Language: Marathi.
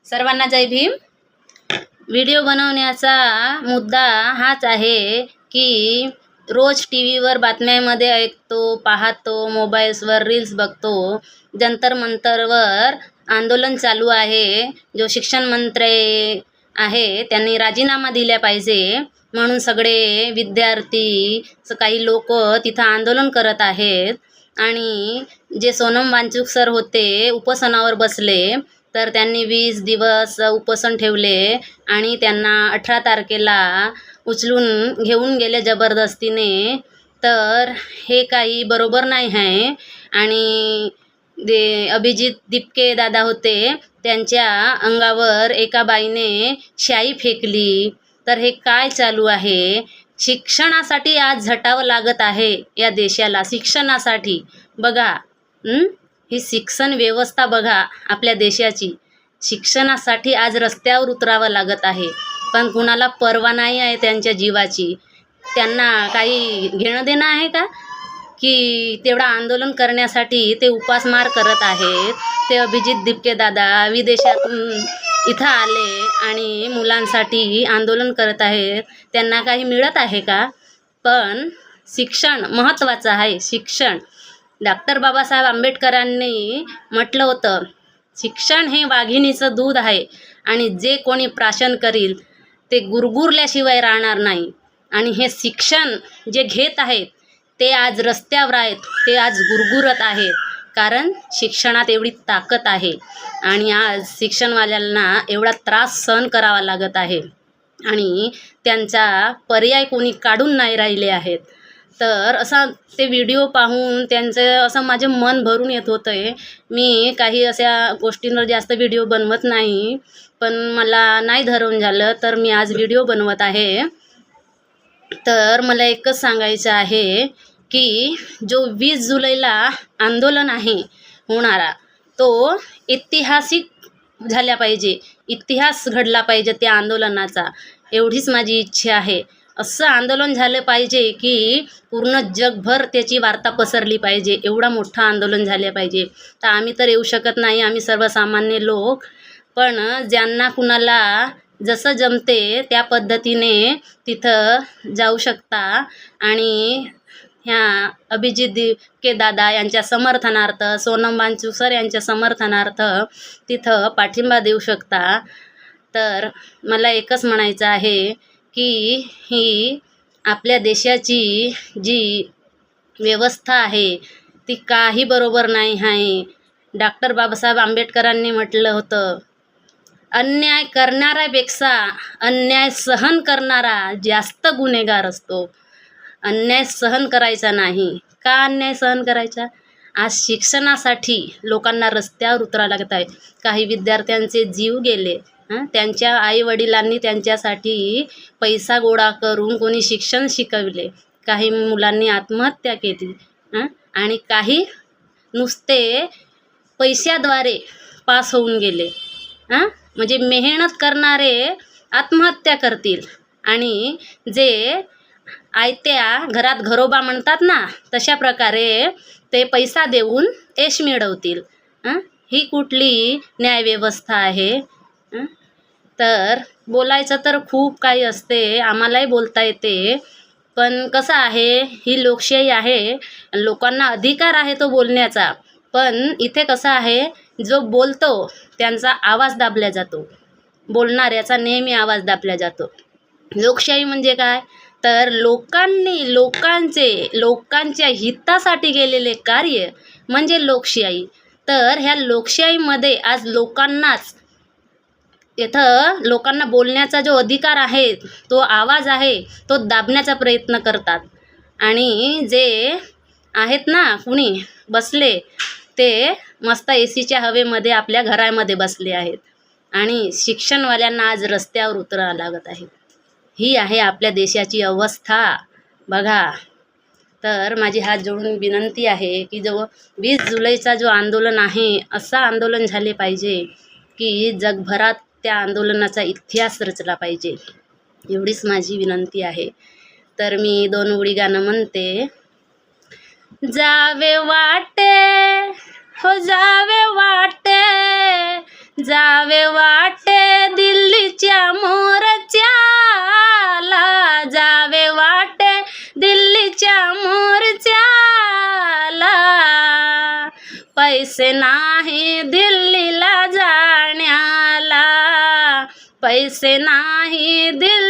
सर्वांना जय भीम। व्हिडिओ बनवण्याचा मुद्दा हाच आहे की रोज टी व्हीवर बातम्यांमध्ये ऐकतो, पाहतो, मोबाईल्सवर रील्स बघतो, जंतर मंतरवर आंदोलन चालू आहे। जो शिक्षण मंत्री आहे त्यांनी राजीनामा दिला पाहिजे म्हणून सगळे विद्यार्थी काही लोक तिथं आंदोलन करत आहेत। आणि जे सोनम वांचूक सर होते उपोषणावर बसले, तर त्यांनी 20 दिवस उपोषण ठेवले आणि त्यांना 18 तारखेला उचलून घेऊन गेले जबरदस्तीने। तर हे काही बरोबर नाही आहे। आणि जे अभिजित दिपके दादा होते त्यांच्या अंगावर एका बाईने शाई फेकली। तर हे काय चालू आहे? शिक्षणासाठी आज झटावं लागत आहे या देशाला। शिक्षणासाठी बघा, ही शिक्षण व्यवस्था बघा आपल्या देशाची। शिक्षणासाठी आज रस्त्यावर उतरावं लागत आहे, पण कुणाला पर्वा नाही आहे त्यांच्या जीवाची। त्यांना काही घेणं देणं आहे का की तेवढा आंदोलन करण्यासाठी ते उपासमार करत आहेत? ते अभिजित दिपके दादा विदेशातून इथं आले आणि मुलांसाठी आंदोलन करत आहेत, त्यांना काही मिळत आहे का? पण शिक्षण महत्त्वाचं आहे। शिक्षण डॉक्टर बाबासाहेब आंबेडकरांनी म्हटलं होतं, शिक्षण हे वाघिणीचं दूध आहे आणि जे कोणी प्राशन करील ते गुरगुरल्याशिवाय राहणार नाही। आणि हे शिक्षण जे घेत आहेत ते आज रस्त्यावर आहेत, ते आज गुरगुरत आहेत, कारण शिक्षणात एवढी ताकद आहे। आणि आज शिक्षणवाल्यांना एवढा त्रास सहन करावा लागत आहे आणि त्यांचा पर्याय कोणी काढून नाही राहिले आहेत। तर असा ते व्हिडिओ पाहून त्यांचं असं माझे मन भरून येत होतं आहे। मी काही अशा गोष्टींवर जास्त व्हिडिओ बनवत नाही, पण मला नाही धरून झालं तर मी आज व्हिडिओ बनवत आहे। तर मला एकच सांगायचं आहे की जो 20 जुलैला आंदोलन आहे होणारा, तो ऐतिहासिक झाला पाहिजे, इतिहास घडला पाहिजे त्या आंदोलनाचा, एवढीच माझी इच्छा आहे। असं आंदोलन झालं पाहिजे की पूर्ण जगभर त्याची वार्ता पसरली पाहिजे, एवढा मोठं आंदोलन झालं पाहिजे। तर आम्ही तर येऊ शकत नाही, आम्ही सर्वसामान्य लोक, पण ज्यांना कुणाला जसं जमते त्या पद्धतीने तिथं जाऊ शकता आणि ह्या अभिजित दिपके दादा यांच्या समर्थनार्थ, सोनम वांचूक सर यांच्या समर्थनार्थ तिथं पाठिंबा देऊ शकता। तर मला एकच म्हणायचं आहे की ही आपल्या देशाची जी व्यवस्था आहे ती काही बरोबर नाही आहे। डॉक्टर बाबासाहेब आंबेडकरांनी म्हटलं होतं, अन्याय करणाऱ्यापेक्षा अन्याय सहन करणारा जास्त गुन्हेगार असतो। अन्याय सहन करायचा नाही। का अन्याय सहन करायचा? आज शिक्षणासाठी लोकांना रस्त्यावर उतरावं लागत आहे। काही विद्यार्थ्यांचे जीव गेले, त्यांच्या आईवडिलांनी त्यांच्यासाठी पैसा गोळा करून कोणी शिक्षण शिकवले, काही मुलांनी आत्महत्या केली, आणि काही नुसते पैशाद्वारे पास होऊन गेले। म्हणजे मेहनत करणारे आत्महत्या करतील आणि जे आयत्या घरात घरोबा म्हणतात ना, तशा प्रकारे ते पैसा देऊन यश मिळवतील। ही कुठली न्यायव्यवस्था आहे? तर बोलायचं तर खूप काही असते, आम्हालाही बोलता येते, पण कसं आहे, ही लोकशाही आहे, लोकांना अधिकार आहे तो बोलण्याचा। पण इथे कसं आहे, जो बोलतो त्यांचा आवाज दाबला जातो, बोलणाऱ्याचा नेहमी आवाज दाबला जातो। लोकशाही म्हणजे काय? तर लोकांच्या हितासाठी केलेले कार्य म्हणजे लोकशाही। तर ह्या लोकशाहीमध्ये आज लोकांना बोलण्याचा जो अधिकार आहे, तो आवाज आहे, तो दाबण्याचा प्रयत्न करतात। आणि जे आहेत ना कुणी बसले, ते मस्त एसीच्या हवेमध्ये आपल्या घरामध्ये बसले आहेत आणि शिक्षणवाल्यांना आज रस्त्यावर उतरावं लागत आहे। ही आहे आपल्या देशाची अवस्था बघा। तर माझी हात जोडून विनंती आहे की जो 20 जुलैचा जो आंदोलन आहे, असं आंदोलन झाले पाहिजे की जगभरात त्या आंदोलनाचा इतिहास रचला पाहिजे, एवढीच माझी विनंती आहे। तर मी 2 ओळी गाणं म्हणते। जावे वाटे, हो जावे वाटे, जावे वाटे दिल्लीच्या मोरच्याला, जावे वाटे दिल्लीच्या मोरच्याला, पैसे नाही दिल्लीला जाण्याला, पैसे नाही दिल्ली